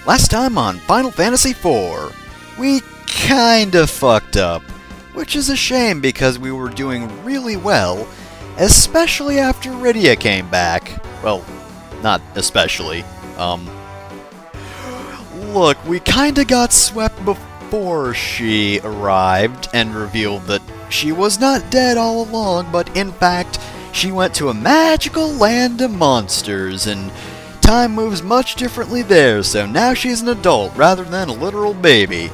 Last time on Final Fantasy IV, we kinda fucked up, which is a shame because we were doing really well, especially after Rydia came back. Well, not especially. Look, we kinda got swept before she arrived and revealed that she was not dead all along, but in fact, she went to a magical land of monsters, and time moves much differently there, so now she's an adult rather than a literal baby.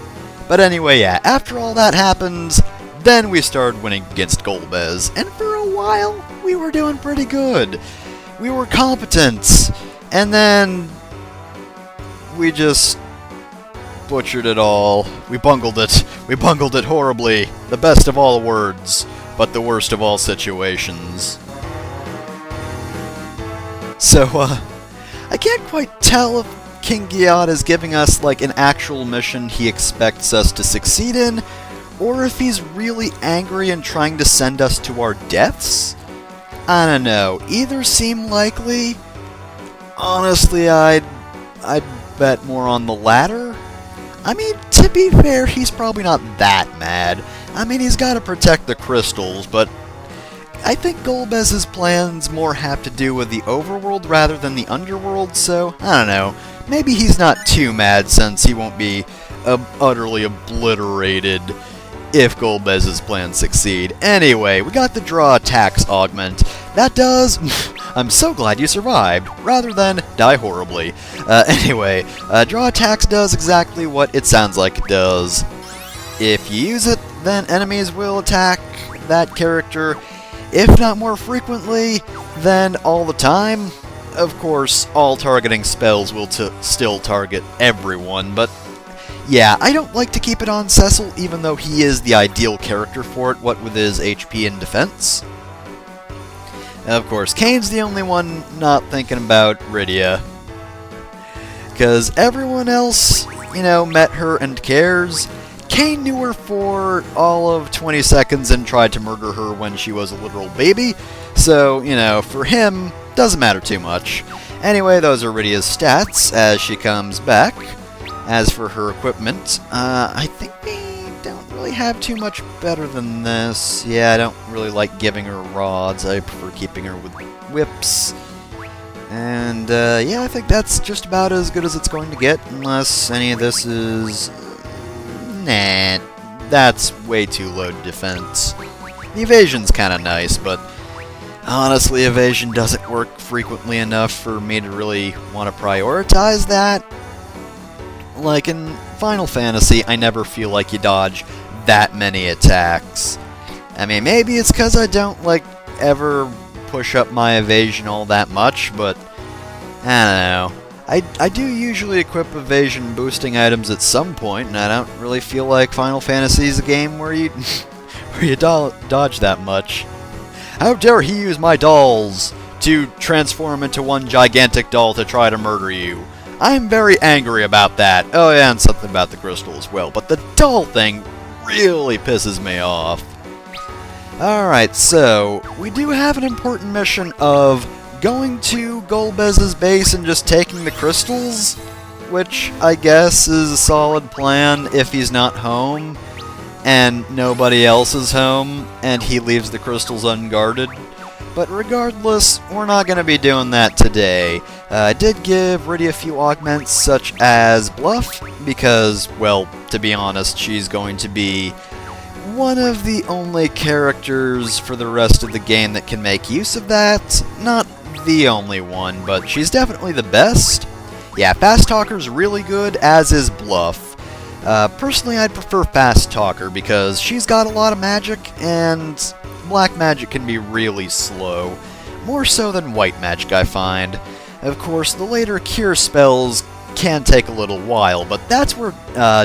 But anyway, yeah, after all that happened, then we started winning against Golbez, and for a while, we were doing pretty good. We were competent, and then we just butchered it all. We bungled it. We bungled it horribly. The best of all words, but the worst of all situations. So, I can't quite tell if King Giad is giving us, like, an actual mission he expects us to succeed in, or if he's really angry and trying to send us to our deaths? I don't know. Either seem likely. Honestly, I'd bet more on the latter. I mean, to be fair, he's probably not that mad. I mean, he's got to protect the crystals, but I think Golbez's plans more have to do with the overworld rather than the underworld, so I don't know. Maybe he's not too mad since he won't be utterly obliterated if Golbez's plans succeed. Anyway, we got the draw attacks augment. That does... I'm so glad you survived, rather than die horribly. Anyway, draw attacks does exactly what it sounds like it does. If you use it, then enemies will attack that character, if not more frequently, then all the time. Of course, all targeting spells will still target everyone, but yeah, I don't like to keep it on Cecil, even though he is the ideal character for it, what with his HP and defense. Of course, Kane's the only one not thinking about Rydia, because everyone else, you know, met her and cares. Kane knew her for all of 20 seconds and tried to murder her when she was a literal baby, so, you know, for him, doesn't matter too much. Anyway, those are Rydia's stats as she comes back. As for her equipment, I think we don't really have too much better than this. Yeah, I don't really like giving her rods. I prefer keeping her with whips. And, yeah, I think that's just about as good as it's going to get, unless any of this is... Nah, that's way too low defense. The evasion's kinda nice, but honestly, evasion doesn't work frequently enough for me to really want to prioritize that. Like in Final Fantasy, I never feel like you dodge that many attacks. I mean, maybe it's because I don't, like, ever push up my evasion all that much, but I don't know. I do usually equip evasion boosting items at some point, and I don't really feel like Final Fantasy is a game where you dodge that much. How dare he use my dolls to transform into one gigantic doll to try to murder you? I'm very angry about that. Oh yeah, and something about the crystal as well, but the doll thing really pisses me off. Alright, so we do have an important mission of going to Golbez's base and just taking the crystals, which I guess is a solid plan if he's not home and nobody else is home and he leaves the crystals unguarded. But regardless, we're not going to be doing that today. I did give Rydia a few augments such as Bluff, because, well, to be honest, she's going to be one of the only characters for the rest of the game that can make use of that. Not the only one, but she's definitely the best. Yeah, Fast Talker's really good, as is Bluff. Personally, I'd prefer Fast Talker because she's got a lot of magic, and black magic can be really slow. More so than white magic, I find. Of course, the later cure spells can take a little while, but that's where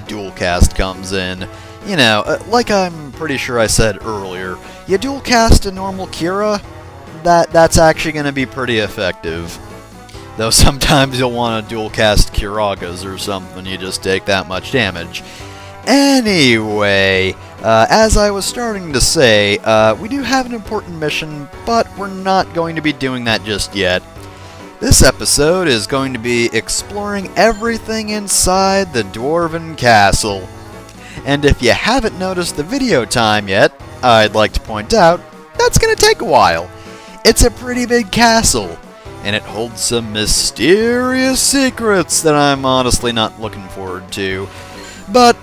dual cast comes in. You know, like I'm pretty sure I said earlier, you dual cast a normal Cura, that's actually going to be pretty effective. Though sometimes you'll want to dual cast Curagas or something, you just take that much damage. Anyway, as I was starting to say, we do have an important mission, but we're not going to be doing that just yet. This episode is going to be exploring everything inside the Dwarven castle. And if you haven't noticed the video time yet, I'd like to point out that's going to take a while. It's a pretty big castle, and it holds some mysterious secrets that I'm honestly not looking forward to. But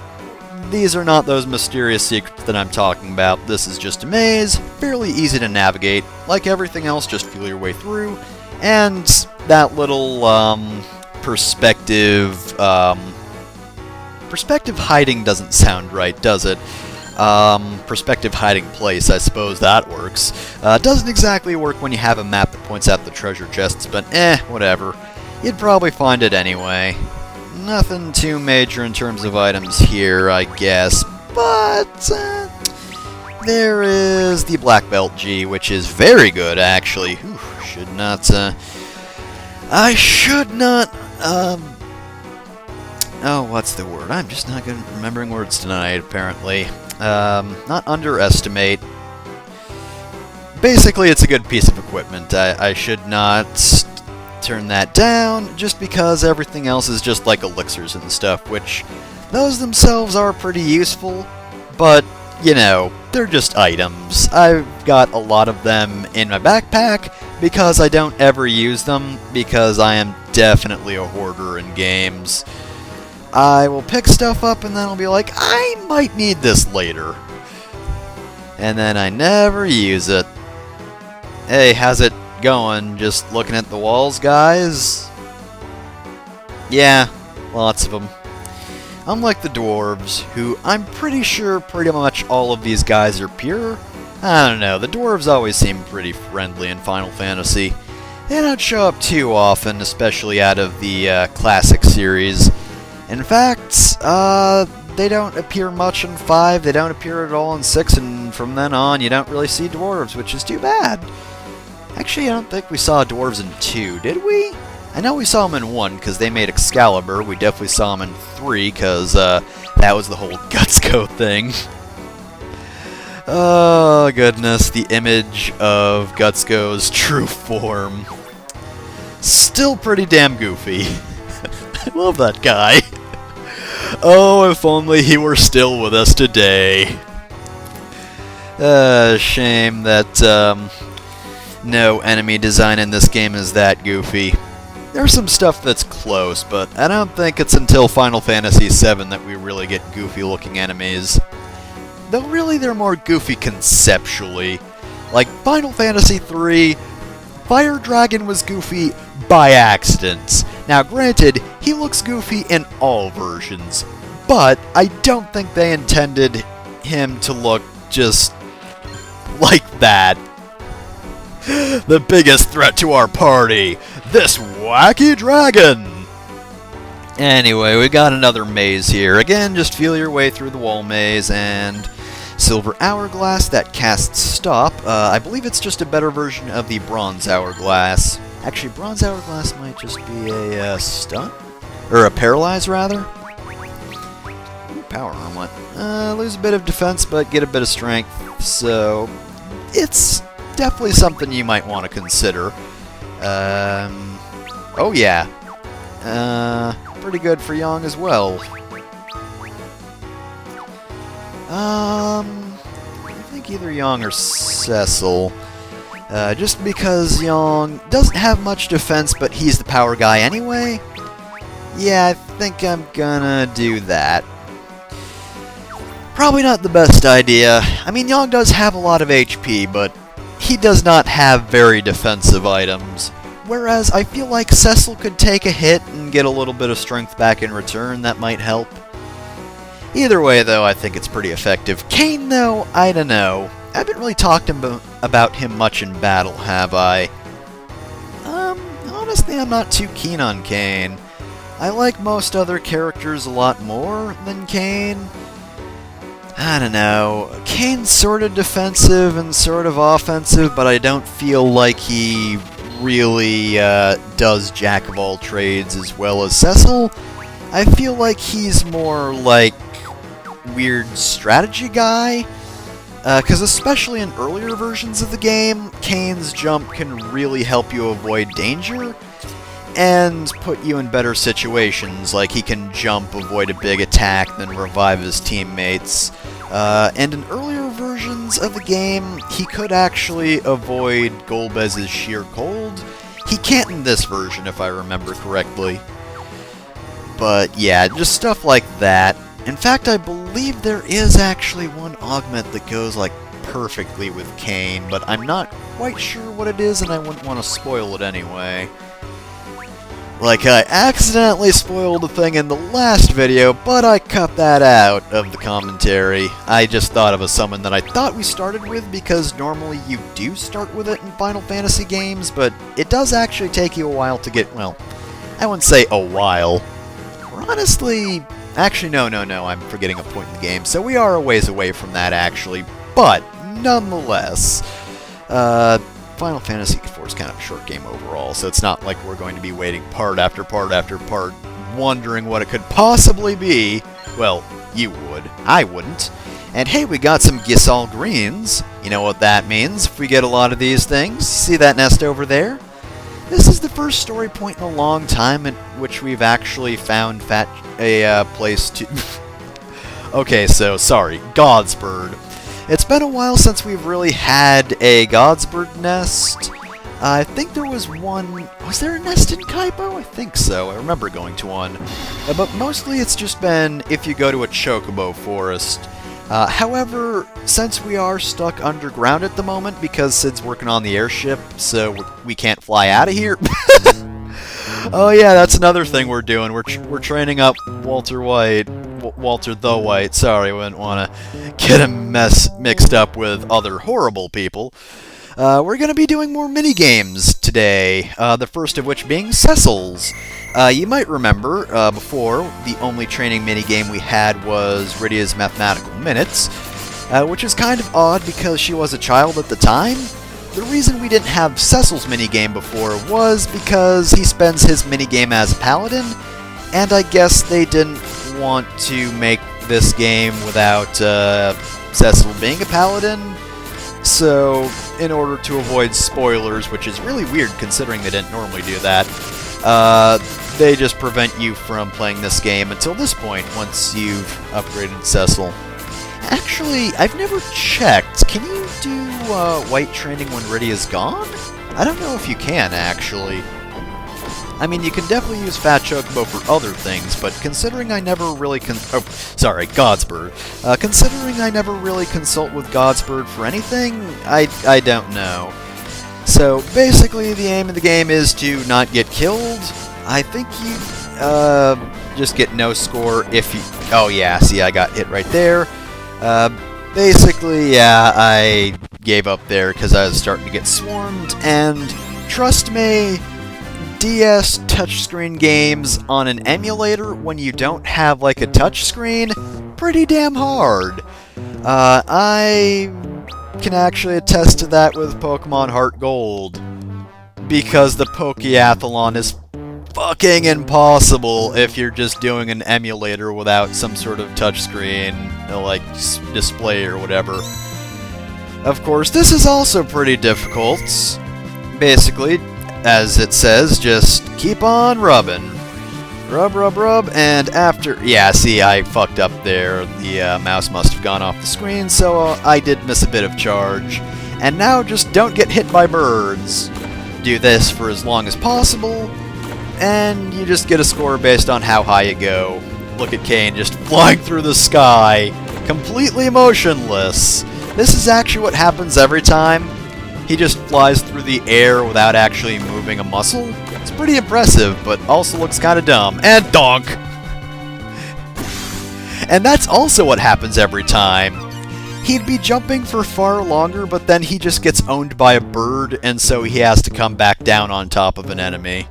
these are not those mysterious secrets that I'm talking about. This is just a maze, fairly easy to navigate. Like everything else, just feel your way through. And that little perspective hiding doesn't sound right, does it? Perspective hiding place, I suppose that works. Doesn't exactly work when you have a map that points out the treasure chests, but whatever. You'd probably find it anyway. Nothing too major in terms of items here, I guess, but there is the Black Belt G, which is very good, actually. Whew, I should not, oh, what's the word? I'm just not good at remembering words tonight, apparently. Not underestimate. Basically, it's a good piece of equipment. I should not turn that down, just because everything else is just like elixirs and stuff, which those themselves are pretty useful, but, you know, they're just items. I've got a lot of them in my backpack because I don't ever use them, because I am definitely a hoarder in games. I will pick stuff up and then I'll be like, I might need this later. And then I never use it. Hey, how's it going? Just looking at the walls, guys? Yeah, lots of them. Unlike the dwarves, who I'm pretty sure pretty much all of these guys are pure. I don't know, the dwarves always seem pretty friendly in Final Fantasy. They don't show up too often, especially out of the classic series. In fact, they don't appear much in 5, they don't appear at all in 6, and from then on you don't really see dwarves, which is too bad. Actually, I don't think we saw dwarves in 2, did we? I know we saw them in 1, because they made Excalibur. We definitely saw them in 3, because that was the whole Gutsco thing. Oh, goodness, the image of Gutsco's true form. Still pretty damn goofy. I love that guy. Oh, if only he were still with us today. Shame that no enemy design in this game is that goofy. There's some stuff that's close, but I don't think it's until Final Fantasy VII that we really get goofy-looking enemies. Though really they're more goofy conceptually. Like Final Fantasy III, Fire Dragon was goofy by accident. Now granted, he looks goofy in all versions, but I don't think they intended him to look just like that. The biggest threat to our party, this wacky dragon! Anyway, we got another maze here. Again, just feel your way through the wall maze, and Silver Hourglass that casts Stop. I believe it's just a better version of the Bronze Hourglass. Actually, Bronze Hourglass might just be a stun? Or a paralyze, rather? Ooh, power armlet. Lose a bit of defense, but get a bit of strength. So, it's definitely something you might want to consider. Oh yeah. Pretty good for Young as well. I think either Young or Cecil. Just because Young doesn't have much defense, but he's the power guy anyway. Yeah, I think I'm gonna do that. Probably not the best idea. I mean, Young does have a lot of HP, but he does not have very defensive items. Whereas I feel like Cecil could take a hit and get a little bit of strength back in return. That might help. Either way, though, I think it's pretty effective. Kain, though, I don't know. I haven't really talked about him much in battle, have I? Honestly, I'm not too keen on Kain. I like most other characters a lot more than Kain. I don't know. Kain's sort of defensive and sort of offensive, but I don't feel like he really does jack of all trades as well as Cecil. I feel like he's more like weird strategy guy. Because especially in earlier versions of the game, Kain's jump can really help you avoid danger. and put you in better situations, like he can jump, avoid a big attack, then revive his teammates. And in earlier versions of the game, he could actually avoid Golbez's sheer cold. He can't in this version, if I remember correctly. But yeah, just stuff like that. In fact, I believe there is actually one augment that goes like perfectly with Kain, but I'm not quite sure what it is, and I wouldn't want to spoil it anyway. Like, I accidentally spoiled a thing in the last video, but I cut that out of the commentary. I just thought of a summon that I thought we started with, because normally you do start with it in Final Fantasy games, but it does actually take you a while to get, well, I wouldn't say a while. We're honestly... Actually, no, I'm forgetting a point in the game, so we are a ways away from that, actually. But, nonetheless, Final Fantasy IV is kind of a short game overall, so it's not like we're going to be waiting part after part after part, wondering what it could possibly be. Well, you would. I wouldn't. And hey, we got some Gisal Greens. You know what that means if we get a lot of these things. See that nest over there? This is the first story point in a long time in which we've actually found a place to... Okay, so, sorry, Godsbird. It's been a while since we've really had a Godsbird nest. I think there was one... Was there a nest in Kaipo? I think so. I remember going to one. But mostly it's just been if you go to a Chocobo forest. However, since we are stuck underground at the moment because Sid's working on the airship, so we can't fly out of here. Oh yeah, that's another thing we're doing. We're training up Walter the White. Sorry, I wouldn't want to get him mixed up with other horrible people. We're going to be doing more mini-games today, the first of which being Cecil's. You might remember, before, the only training minigame we had was Rydia's Mathematical Minutes, which is kind of odd because she was a child at the time. The reason we didn't have Cecil's minigame before was because he spends his minigame as a paladin, and I guess they didn't want to make this game without Cecil being a paladin. So, in order to avoid spoilers, which is really weird considering they didn't normally do that, they just prevent you from playing this game until this point, once you've upgraded Cecil. Actually, I've never checked. Can you do white training when Rydia's gone? I don't know if you can, actually. I mean, you can definitely use Fat Chocobo for other things, but considering I never really Godsbird. Considering I never really consult with Godsbird for anything, I don't know. So, basically, the aim of the game is to not get killed. I think you, just get no score if you... Oh yeah, see, I got hit right there. Basically, yeah, I gave up there because I was starting to get swarmed, and trust me, DS touchscreen games on an emulator when you don't have, like, a touchscreen, pretty damn hard. I can actually attest to that with Pokemon Heart Gold, because the Pokeathlon is fucking impossible if you're just doing an emulator without some sort of touchscreen, like, display or whatever. Of course, this is also pretty difficult. Basically, as it says, just keep on rubbing. Rub, rub, rub, and after... Yeah, see, I fucked up there. The mouse must have gone off the screen, so I did miss a bit of charge. And now just don't get hit by birds. Do this for as long as possible, and you just get a score based on how high you go. Look at Kain just flying through the sky, completely motionless. This is actually what happens every time. He just flies through the air without actually moving a muscle. It's pretty impressive, but also looks kinda dumb. And donk! And that's also what happens every time. He'd be jumping for far longer, but then he just gets owned by a bird, and so he has to come back down on top of an enemy.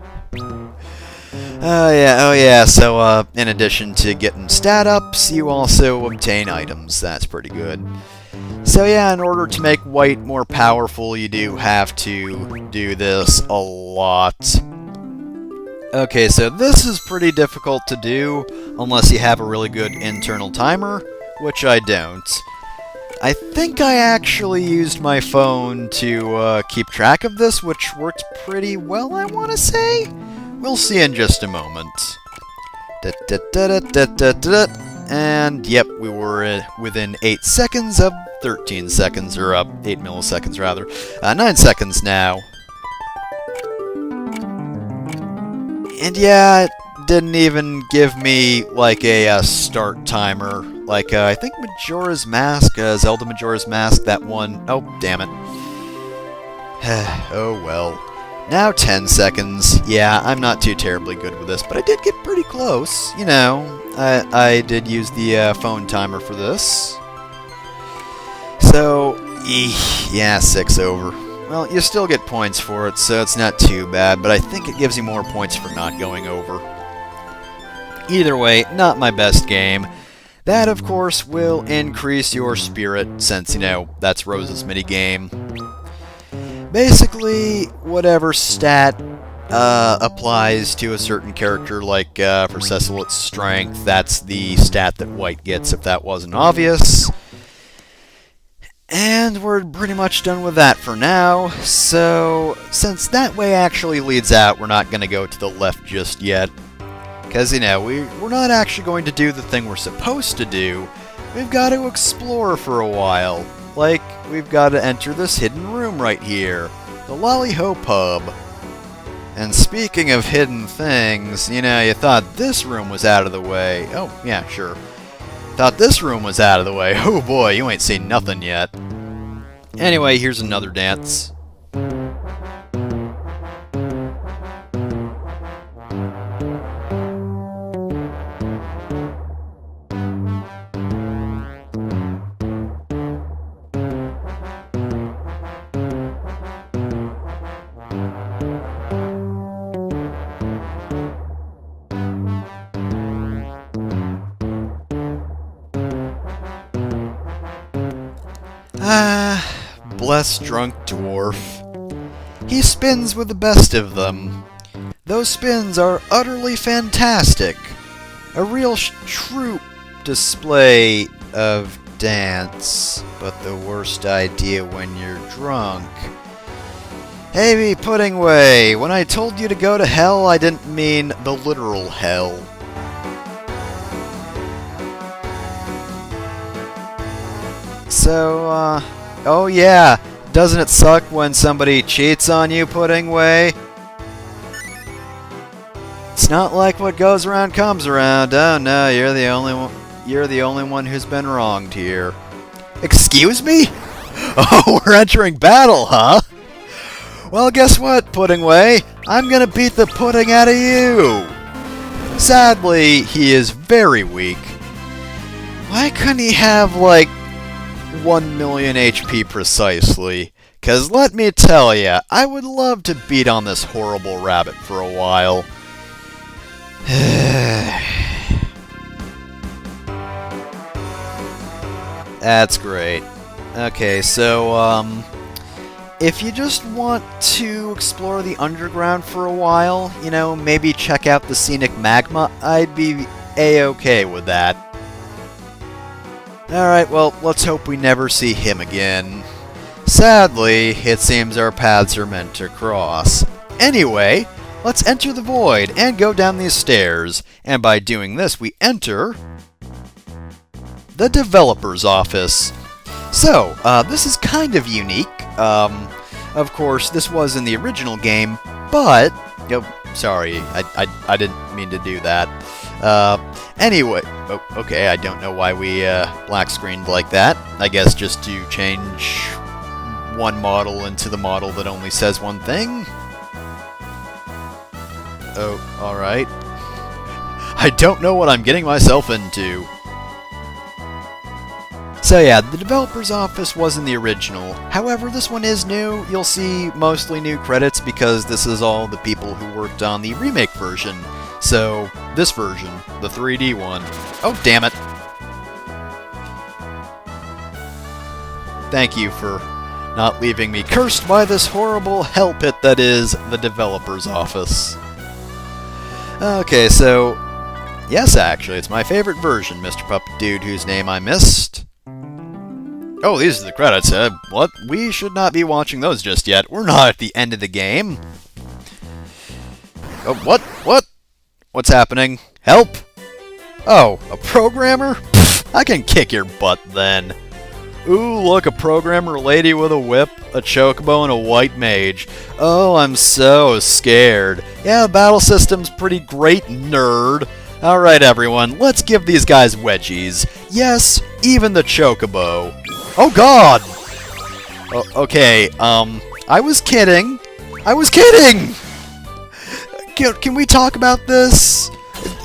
Oh yeah, so in addition to getting stat ups, you also obtain items. That's pretty good. So yeah, in order to make white more powerful, you do have to do this a lot. Okay, so this is pretty difficult to do, unless you have a really good internal timer, which I don't. I think I actually used my phone to keep track of this, which worked pretty well, I want to say? We'll see in just a moment. And yep, we were within 8 seconds of 13 seconds, or 8 milliseconds rather. 9 seconds now. And yeah, it didn't even give me like a start timer. Like, I think Majora's Mask, Zelda Majora's Mask, that one. Oh, damn it. Oh well. Now 10 seconds. Yeah, I'm not too terribly good with this, but I did get pretty close. You know, I did use the phone timer for this. So, yeah, 6 over. Well, you still get points for it, so it's not too bad, but I think it gives you more points for not going over. Either way, not my best game. That, of course, will increase your spirit, since, you know, that's Rose's minigame. Basically, whatever stat applies to a certain character, like for Cecil it's strength, that's the stat that White gets if that wasn't obvious. And we're pretty much done with that for now, so since that way actually leads out, we're not going to go to the left just yet. Because, you know, we're not actually going to do the thing we're supposed to do. We've got to explore for a while. Like, we've got to enter this hidden room right here, the Lolly-Ho Pub. And speaking of hidden things, you know, you thought this room was out of the way. Oh, yeah, sure. Thought this room was out of the way. Oh boy, you ain't seen nothing yet. Anyway, here's another dance. Bless drunk dwarf. He spins with the best of them. Those spins are utterly fantastic. A real true display of dance, but the worst idea when you're drunk. Hey, Puddingway, when I told you to go to hell, I didn't mean the literal hell. So, oh yeah, doesn't it suck when somebody cheats on you, Puddingway? It's not like what goes around comes around. Oh no, you're the only one who's been wronged here. Excuse me? Oh, we're entering battle, huh? Well, guess what, Puddingway? I'm gonna beat the pudding out of you! Sadly, he is very weak. Why couldn't he have, like, 1 million HP precisely? 'Cause let me tell ya, I would love to beat on this horrible rabbit for a while. That's great. Okay, so, if you just want to explore the underground for a while, you know, maybe check out the scenic magma, I'd be a-okay with that. Alright, well, let's hope we never see him again. Sadly, it seems our paths are meant to cross. Anyway, let's enter the void and go down these stairs. And by doing this, we enter the developer's office. So, this is kind of unique. Of course, this was in the original game, but... Oh, sorry, I didn't mean to do that. Anyway, oh, okay, I don't know why we black screened like that. I guess just to change one model into the model that only says one thing. Oh, alright. I don't know what I'm getting myself into. So yeah, the developer's office was in the original. However, this one is new. You'll see mostly new credits because this is all the people who worked on the remake version. So, this version, the 3D one. Oh, damn it. Thank you for not leaving me cursed by this horrible hell pit that is the developer's office. Okay, so... Yes, actually, it's my favorite version, Mr. Puppet Dude, whose name I missed. Oh, these are the credits. What? We should not be watching those just yet. We're not at the end of the game. Oh, what? What? What's happening? Help! Oh, a programmer? Pfft, I can kick your butt then. Ooh, look, a programmer lady with a whip, a chocobo, and a white mage. Oh, I'm so scared. Yeah, the battle system's pretty great, nerd. Alright, everyone, let's give these guys wedgies. Yes, even the chocobo. Oh, God! Okay, I was kidding. I was kidding! Can we talk about this?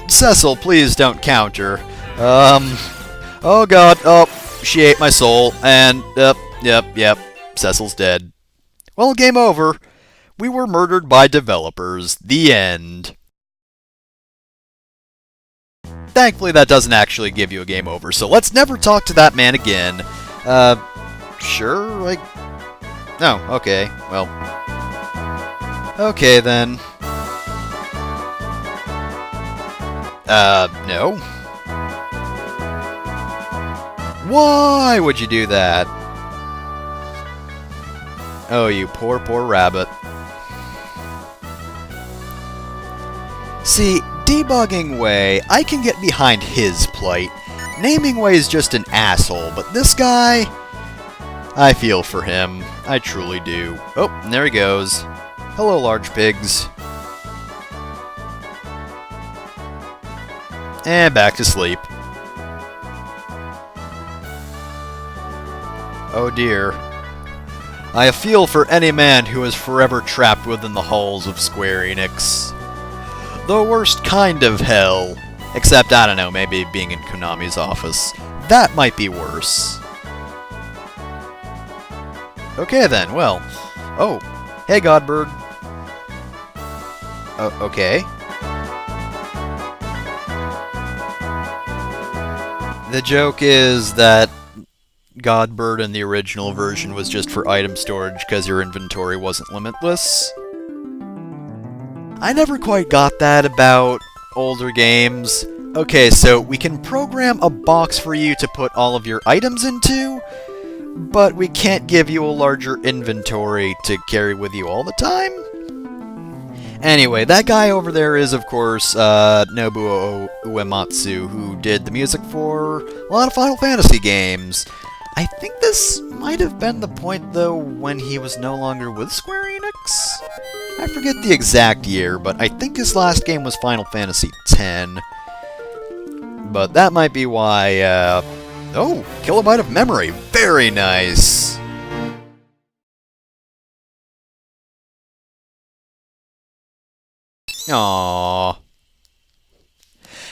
Cecil, please don't counter. Oh, God, oh. She ate my soul, and, yep, Cecil's dead. Well, game over. We were murdered by developers. The end. Thankfully, that doesn't actually give you a game over, so let's never talk to that man again. Sure, like... No, okay, well... Okay, then. No. Why would you do that? Oh, you poor, poor rabbit. See, debugging Way, I can get behind his plight. Naming Way is just an asshole, but this guy... I feel for him. I truly do. Oh, and there he goes. Hello, large pigs. And back to sleep. Oh dear. I feel for any man who is forever trapped within the halls of Square Enix. The worst kind of hell. Except, I don't know, maybe being in Konami's office. That might be worse. Okay then, well. Oh, hey Godbird. Okay. The joke is that Godbird in the original version was just for item storage because your inventory wasn't limitless. I never quite got that about older games. Okay, so we can program a box for you to put all of your items into, but we can't give you a larger inventory to carry with you all the time? Anyway, that guy over there is, of course, Nobuo Uematsu, who did the music for a lot of Final Fantasy games. I think this might have been the point, though, when he was no longer with Square Enix? I forget the exact year, but I think his last game was Final Fantasy X. But that might be why, Oh, kilobyte of memory! Very nice! Aww.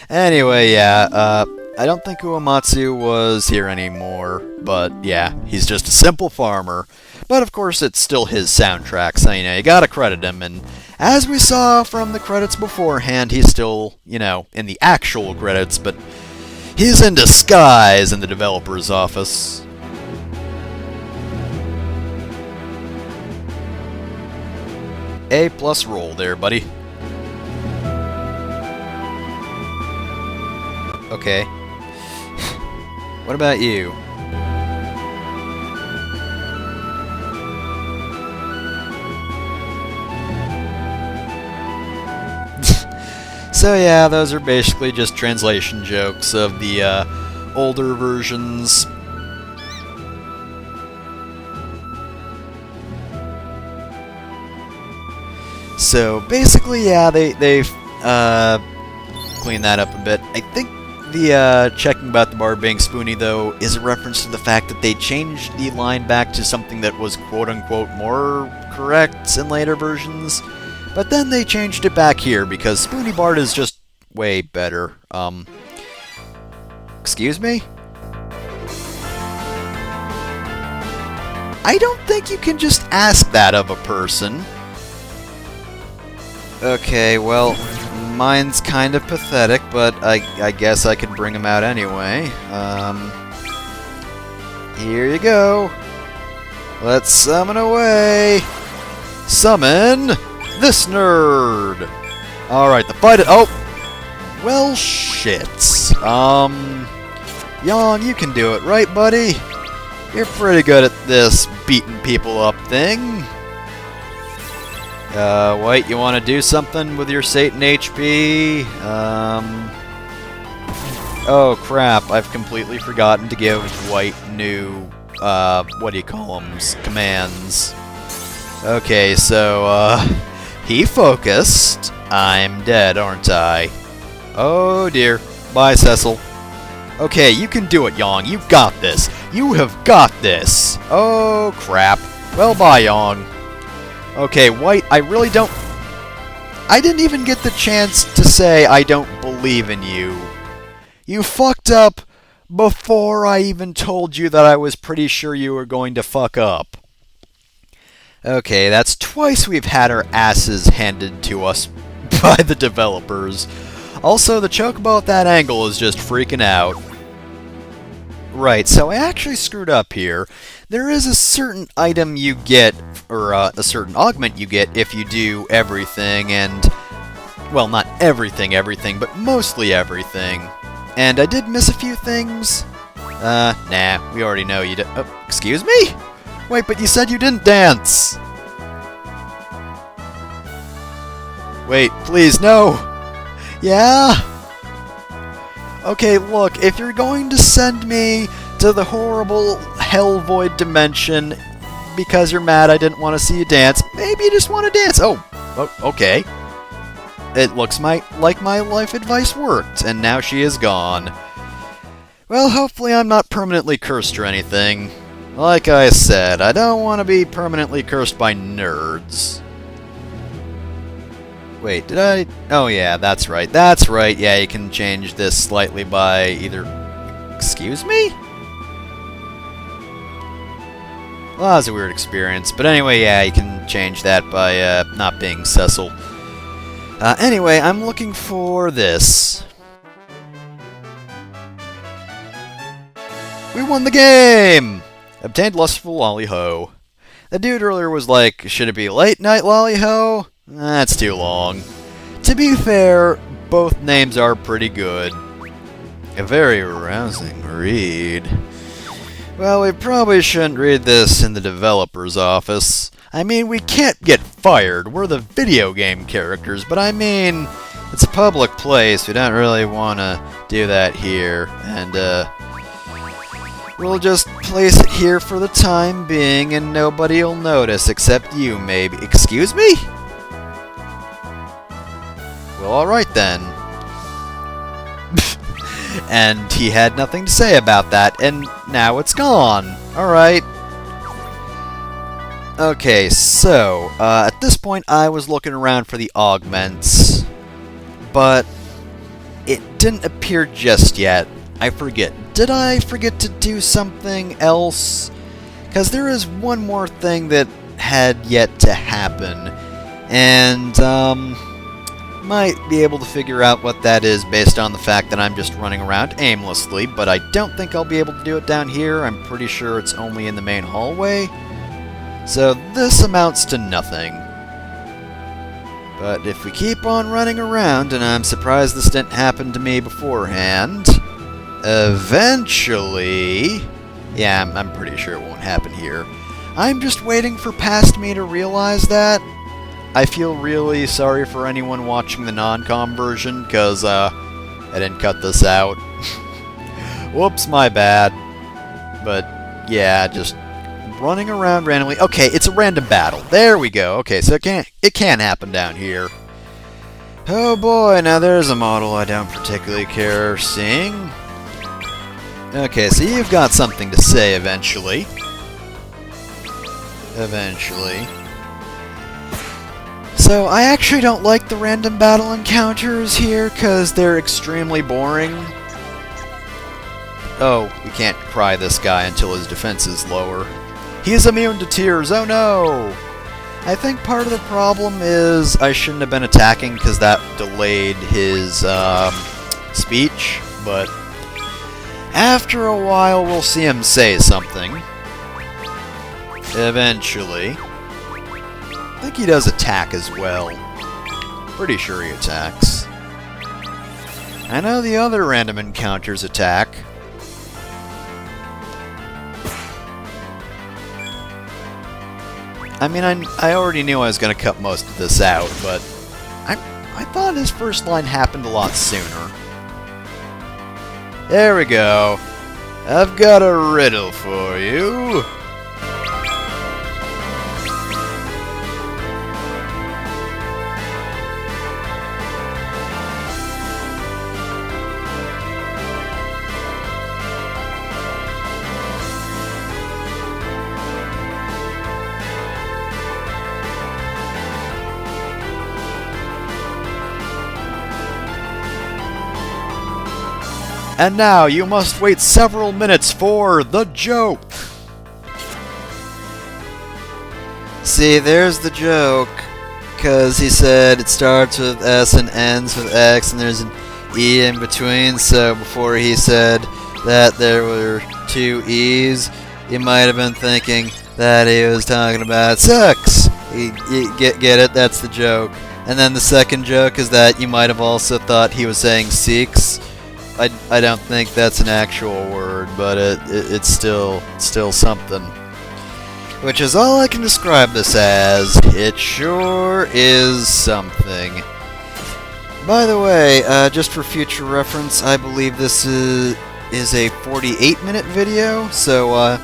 Anyway, yeah, I don't think Uematsu was here anymore, but yeah, he's just a simple farmer. But of course, it's still his soundtrack, so you know, you gotta credit him, and as we saw from the credits beforehand, he's still, you know, in the actual credits, but he's in disguise in the developer's office. A+ roll there, buddy. Okay. What about you? So yeah, those are basically just translation jokes of the older versions. So basically, yeah, they've cleaned that up a bit. I think the checking about the bar being spoony, though, is a reference to the fact that they changed the line back to something that was quote-unquote more correct in later versions. But then they changed it back here, because Spoony Bard is just way better. Excuse me? I don't think you can just ask that of a person. Okay, well, mine's kind of pathetic, but I guess I could bring him out anyway. Here you go. Let's summon away. Summon this nerd. Alright, the fight... Oh! Well, shit. Yang, you can do it, right, buddy? You're pretty good at this beating people up thing. White, you want to do something with your Satan HP? Oh crap, I've completely forgotten to give White new, what do you call them, commands. Okay, so, he focused. I'm dead, aren't I? Oh dear. Bye, Cecil. Okay, you can do it, Yong. You got this. You have got this. Oh crap. Well, bye, Yong. Okay, White, I really don't... I didn't even get the chance to say I don't believe in you. You fucked up before I even told you that I was pretty sure you were going to fuck up. Okay, that's twice we've had our asses handed to us by the developers. Also, the chocobo at that angle is just freaking out. Right, so I actually screwed up here. There is a certain item you get, or a certain augment you get if you do everything, and... well, not everything, but mostly everything. And I did miss a few things. Nah, we already know you did. Oh, excuse me? Wait, but you said you didn't dance! Wait, please, no! Yeah? Okay, look, if you're going to send me to the horrible hell void dimension because you're mad I didn't want to see you dance, maybe you just want to dance. Oh, okay. It looks like my life advice worked, and now she is gone. Well, hopefully I'm not permanently cursed or anything. Like I said, I don't want to be permanently cursed by nerds. Wait, did I... oh yeah, that's right. That's right. Yeah, you can change this slightly by either... excuse me? Well, that was a weird experience. But anyway, yeah, you can change that by not being Cecil. Anyway, I'm looking for this. We won the game! Obtained Lustful Lolly-Ho. The dude earlier was like, should it be Late Night Lolly-Ho? That's too long. To be fair, both names are pretty good. A very arousing read. Well, we probably shouldn't read this in the developer's office. I mean, we can't get fired. We're the video game characters, but I mean, it's a public place. We don't really want to do that here. And, we'll just place it here for the time being, and nobody'll notice except you, maybe. Excuse me? Well, alright then. And he had nothing to say about that, and now it's gone. Alright. Okay, so, at this point I was looking around for the augments, but it didn't appear just yet. I forget. Did I forget to do something else? Because there is one more thing that had yet to happen, and, might be able to figure out what that is based on the fact that I'm just running around aimlessly, but I don't think I'll be able to do it down here. I'm pretty sure it's only in the main hallway. So this amounts to nothing. But if we keep on running around, and I'm surprised this didn't happen to me beforehand, eventually... yeah, I'm pretty sure it won't happen here. I'm just waiting for past me to realize that. I feel really sorry for anyone watching the non-com version, because, I didn't cut this out. Whoops, my bad. But, yeah, just running around randomly. Okay, it's a random battle. There we go. Okay, so it can happen down here. Oh boy, now there's a model I don't particularly care seeing. Okay, so you've got something to say eventually. Eventually. So, I actually don't like the random battle encounters here, because they're extremely boring. Oh, we can't pry this guy until his defense is lower. He's immune to tears, oh no! I think part of the problem is I shouldn't have been attacking, because that delayed his, speech, but... after a while, we'll see him say something. Eventually. I think he does attack as well. Pretty sure he attacks. I know the other random encounters attack. I mean, I already knew I was going to cut most of this out, but I thought his first line happened a lot sooner. There we go. I've got a riddle for you. And now you must wait several minutes for the joke. See, there's the joke. Because he said it starts with S and ends with X, and there's an E in between. So before he said that there were two E's, you might have been thinking that he was talking about sex. You get it? That's the joke. And then the second joke is that you might have also thought he was saying seeks. I don't think that's an actual word, but it's still something. Which is all I can describe this as. It sure is something. By the way, just for future reference, I believe this is a 48-minute video, so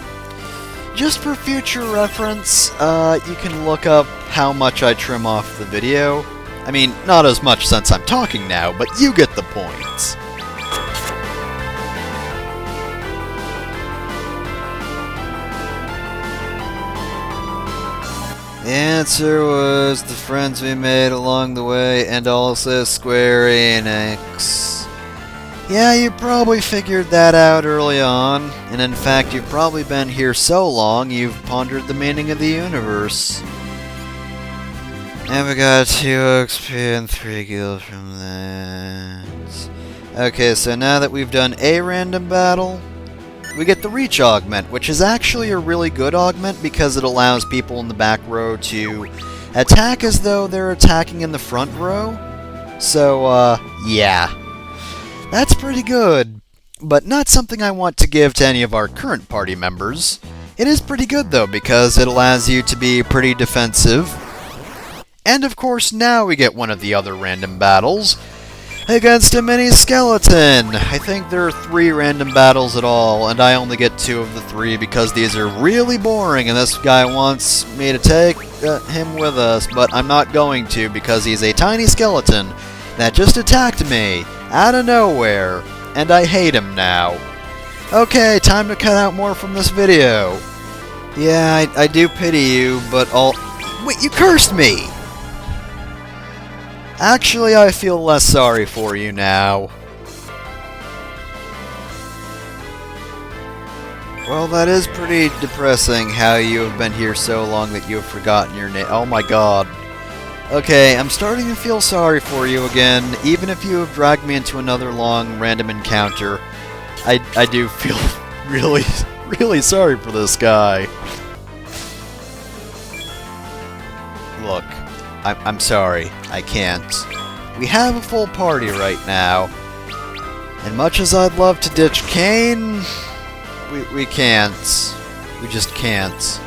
just for future reference, you can look up how much I trim off the video. I mean, not as much since I'm talking now, but you get the point. The answer was the friends we made along the way, and also Square Enix. Yeah, you probably figured that out early on, and in fact you've probably been here so long you've pondered the meaning of the universe. And we got 2 XP and 3 gil from that. Okay, so now that we've done a random battle, we get the Reach Augment, which is actually a really good augment because it allows people in the back row to attack as though they're attacking in the front row. So, yeah. That's pretty good, but not something I want to give to any of our current party members. It is pretty good though, because it allows you to be pretty defensive. And of course, now we get one of the other random battles against a mini skeleton. I think there are 3 random battles at all, and I only get 2 of the 3 because these are really boring, and this guy wants me to take him with us, but I'm not going to because he's a tiny skeleton that just attacked me out of nowhere, and I hate him now. Okay, time to cut out more from this video. Yeah, I do pity you, but wait, you cursed me! Actually, I feel less sorry for you now. Well, that is pretty depressing how you have been here so long that you have forgotten your name. Oh my god. Okay, I'm starting to feel sorry for you again, even if you have dragged me into another long, random encounter. I do feel really, really sorry for this guy. Look. I'm sorry, I can't. We have a full party right now, and much as I'd love to ditch Kane, we can't. We just can't.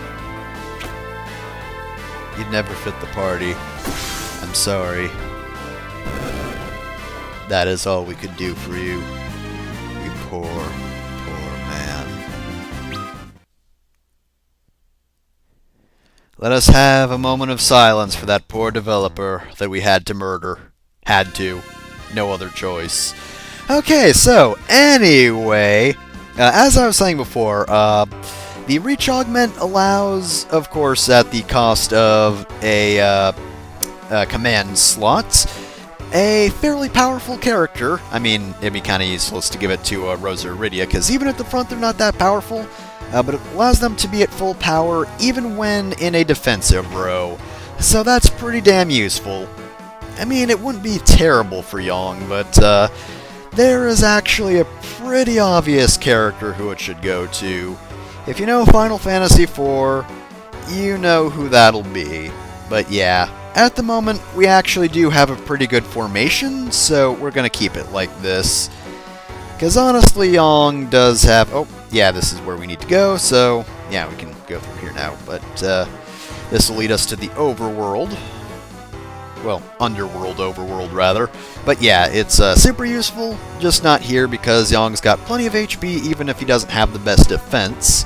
You'd never fit the party. I'm sorry. That is all we could do for you. You poor, poor man. Let us have a moment of silence for that poor developer that we had to murder. Had to. No other choice. Okay, so, anyway, as I was saying before, the Reach Augment allows, of course, at the cost of a command slot, a fairly powerful character. I mean, it'd be kind of useless to give it to Rosa Iridia, because even at the front they're not that powerful. But it allows them to be at full power even when in a defensive row. So that's pretty damn useful. I mean, it wouldn't be terrible for Yong, but there is actually a pretty obvious character who it should go to. If you know Final Fantasy IV, you know who that'll be. But yeah, at the moment we actually do have a pretty good formation, so we're going to keep it like this. Because honestly, Yong does have... Oh, yeah, this is where we need to go, so... Yeah, we can go through here now. But This will lead us to the overworld. Well, underworld, overworld, rather. But yeah, it's super useful, just not here because Yong's got plenty of HP even if he doesn't have the best defense.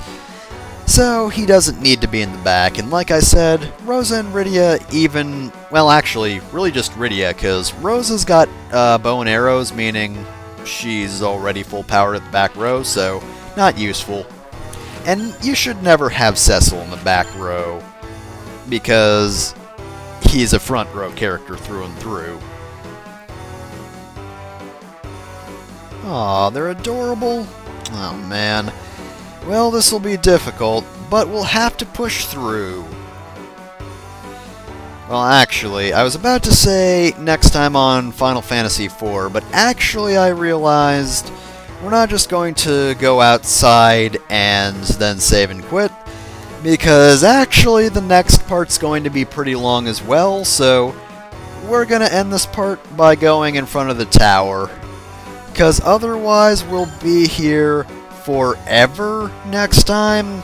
So he doesn't need to be in the back, and like I said, Rosa and Rydia even... Well, actually, really just Rydia, because Rosa's got bow and arrows, meaning she's already full power at the back row, so not useful. And you should never have Cecil in the back row, because he's a front row character through and through. Aw, they're adorable. Oh man. Well, this will be difficult, but we'll have to push through. Well, actually, I was about to say next time on Final Fantasy IV, but actually I realized we're not just going to go outside and then save and quit, because actually the next part's going to be pretty long as well, so we're going to end this part by going in front of the tower, because otherwise we'll be here forever next time,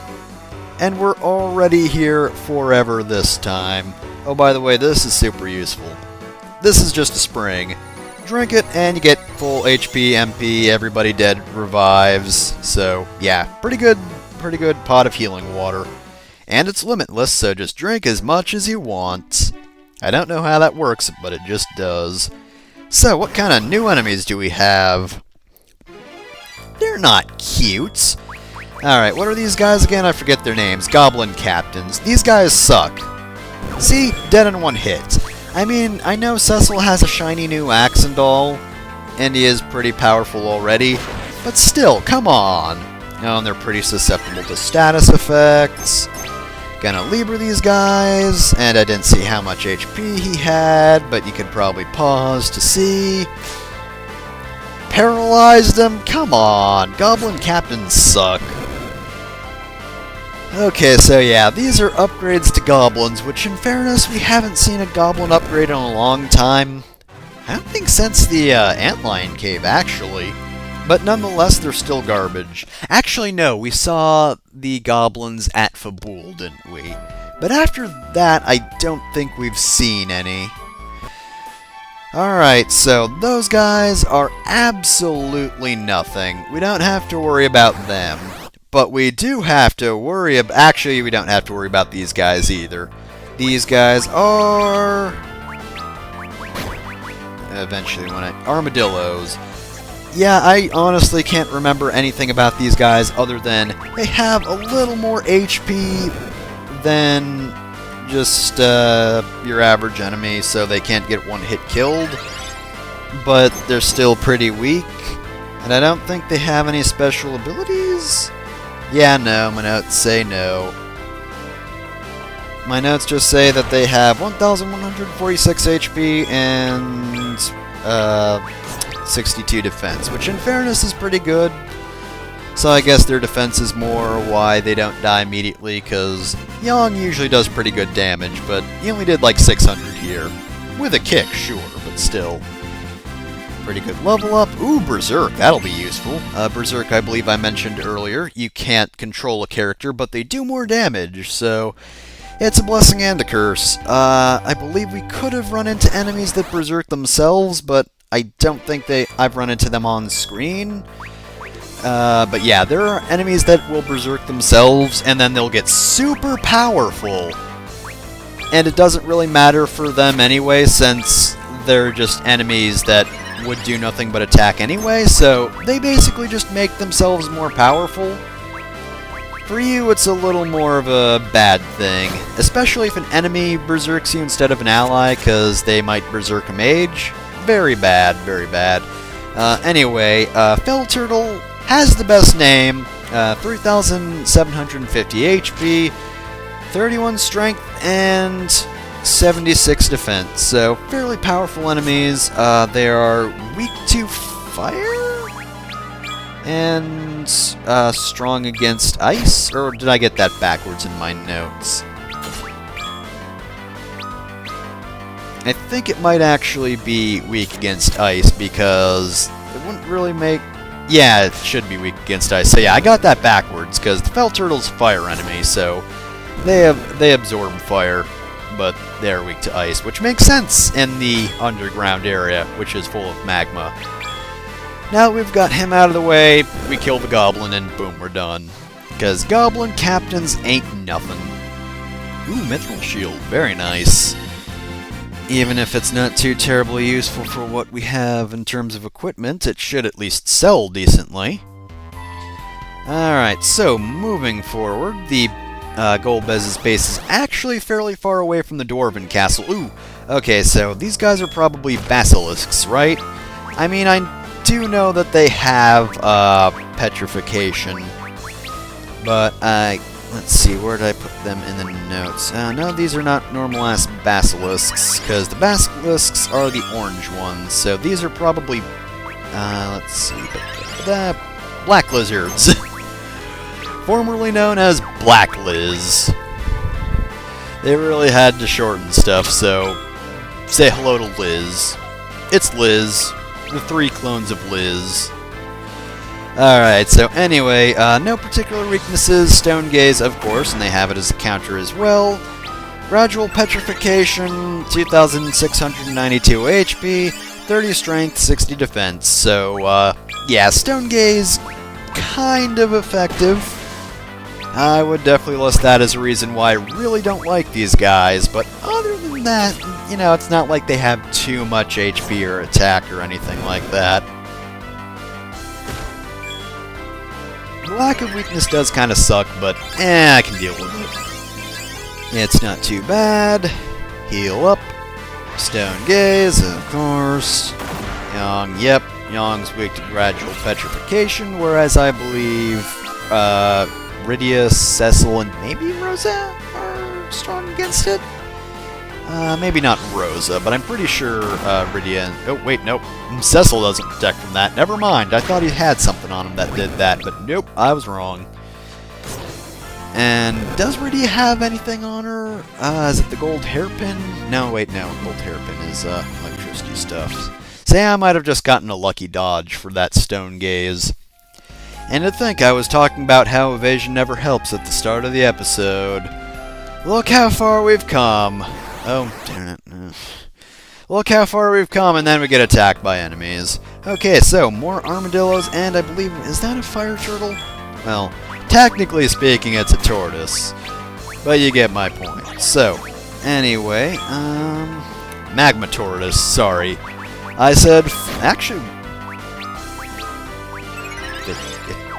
and we're already here forever this time. Oh, by the way, this is super useful. This is just a spring. Drink it and you get full HP, MP, everybody dead revives. So yeah, pretty good pot of healing water. And it's limitless, so just drink as much as you want. I don't know how that works, but it just does. So what kind of new enemies do we have? They're not cute. Alright, what are these guys again? I forget their names. Goblin captains. These guys suck. See? Dead in one hit. I mean, I know Cecil has a shiny new axe and all, and he is pretty powerful already, but still, come on. Oh, and they're pretty susceptible to status effects. Gonna Libra these guys, and I didn't see how much HP he had, but you could probably pause to see. Paralyzed him? Come on, Goblin Captains suck. Okay, so yeah, these are upgrades to goblins, which in fairness, we haven't seen a goblin upgrade in a long time. I don't think since the Antlion Cave, actually. But nonetheless, they're still garbage. Actually, no, we saw the goblins at Fabul, didn't we? But after that, I don't think we've seen any. Alright, so those guys are absolutely nothing. We don't have to worry about them. But we do have to worry about... Actually, we don't have to worry about these guys either. These guys are... Eventually, when armadillos. Yeah, I honestly can't remember anything about these guys other than they have a little more HP than just your average enemy, so they can't get one hit killed. But they're still pretty weak. And I don't think they have any special abilities? Yeah, no, my notes say no. My notes just say that they have 1,146 HP and 62 defense, which in fairness is pretty good. So I guess their defense is more why they don't die immediately, because Yang usually does pretty good damage, but he only did like 600 here. With a kick, sure, but still. Pretty good level up. Ooh, Berserk, that'll be useful. Berserk, I believe I mentioned earlier, you can't control a character, but they do more damage, so it's a blessing and a curse. I believe we could have run into enemies that Berserk themselves, but I don't think I've run into them on screen. But yeah, there are enemies that will Berserk themselves, and then they'll get super powerful. And it doesn't really matter for them anyway, since they're just enemies that would do nothing but attack anyway, so they basically just make themselves more powerful. For you, it's a little more of a bad thing, especially if an enemy berserks you instead of an ally, because they might berserk a mage. Very bad, very bad. Anyway, Fell Turtle has the best name, 3,750 HP, 31 strength, and 76 defense, so fairly powerful enemies. They are weak to fire and strong against ice, or did I get that backwards in my notes? I think it might actually be weak against ice, because it wouldn't really make... Yeah, it should be weak against ice. So yeah, I got that backwards, because the Fell Turtle's a fire enemy, so they absorb fire, but they're weak to ice, which makes sense in the underground area, which is full of magma. Now that we've got him out of the way, we kill the goblin and boom, we're done. Because goblin captains ain't nothing. Ooh, mithril shield, very nice. Even if it's not too terribly useful for what we have in terms of equipment, it should at least sell decently. Alright, so moving forward, the Golbez's base is actually fairly far away from the Dwarven castle. Ooh, okay, so these guys are probably basilisks, right? I mean, I do know that they have petrification, but let's see, where did I put them in the notes? No, these are not normal-ass basilisks, because the basilisks are the orange ones, so these are probably, let's see, the black lizards. Formerly known as Black Liz. They really had to shorten stuff, so say hello to Liz. It's Liz, the 3 clones of Liz. Alright, so anyway, no particular weaknesses, Stone Gaze, of course, and they have it as a counter as well. Gradual Petrification, 2,692 HP, 30 Strength, 60 Defense, so, yeah, Stone Gaze, kind of effective. I would definitely list that as a reason why I really don't like these guys, but other than that, you know, it's not like they have too much HP or attack or anything like that. The lack of weakness does kind of suck, but I can deal with it. It's not too bad. Heal up. Stone Gaze, of course. Young, yep, Young's weak to gradual petrification, whereas I believe, Rydia, Cecil, and maybe Rosa are strong against it? Maybe not Rosa, but I'm pretty sure Rydia and... Oh, wait, nope. Cecil doesn't protect from that. Never mind, I thought he had something on him that did that, but nope, I was wrong. And does Rydia have anything on her? Is it the gold hairpin? No, wait, no. Gold hairpin is electricity stuff. Say I might have just gotten a lucky dodge for that Stone Gaze. And to think I was talking about how evasion never helps at the start of the episode. Look how far we've come. Oh, damn it. Look how far we've come, and then we get attacked by enemies. Okay, so, more armadillos, and I believe... Is that a fire turtle? Well, technically speaking, it's a tortoise. But you get my point. So, anyway, magma tortoise, sorry. I said... Actually...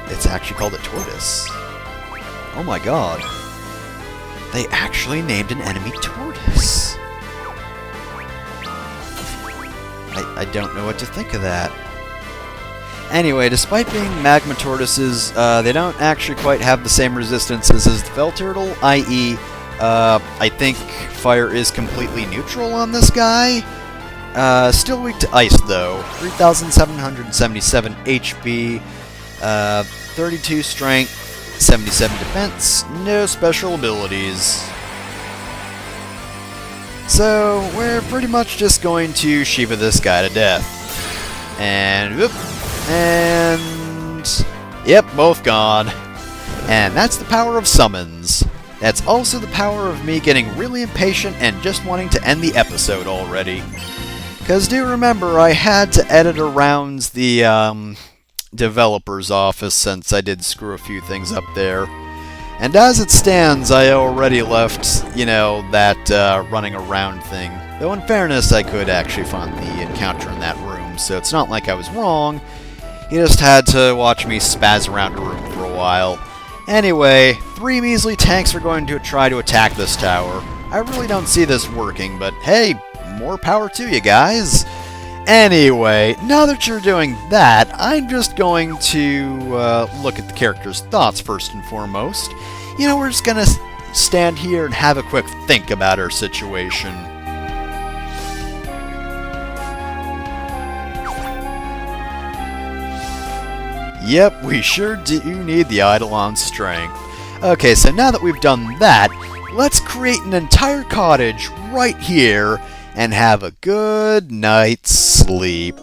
It's actually called a tortoise. Oh my god. They actually named an enemy tortoise. I don't know what to think of that. Anyway, despite being magma tortoises, they don't actually quite have the same resistances as the fell turtle, i.e., I think fire is completely neutral on this guy. Still weak to ice, though. 3,777 HP. 32 strength, 77 defense, no special abilities. So, we're pretty much just going to Shiva this guy to death. And, whoop, and, yep, both gone. And that's the power of summons. That's also the power of me getting really impatient and just wanting to end the episode already. Because do remember, I had to edit around the, developer's office since I did screw a few things up there. And as it stands, I already left, you know, that running around thing. Though in fairness, I could actually find the encounter in that room, so it's not like I was wrong. You just had to watch me spaz around a room for a while. Anyway, 3 measly tanks are going to try to attack this tower. I really don't see this working, but hey, more power to you guys. Anyway, now that you're doing that, I'm just going to look at the character's thoughts first and foremost. You know, we're just going to stand here and have a quick think about our situation. Yep, we sure do need the Eidolon's strength. Okay, so now that we've done that, let's create an entire cottage right here and have a good night's sleep.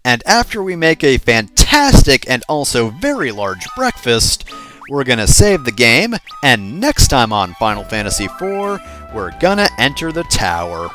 And after we make a fantastic and also very large breakfast, we're gonna save the game, and next time on Final Fantasy IV, we're gonna enter the tower.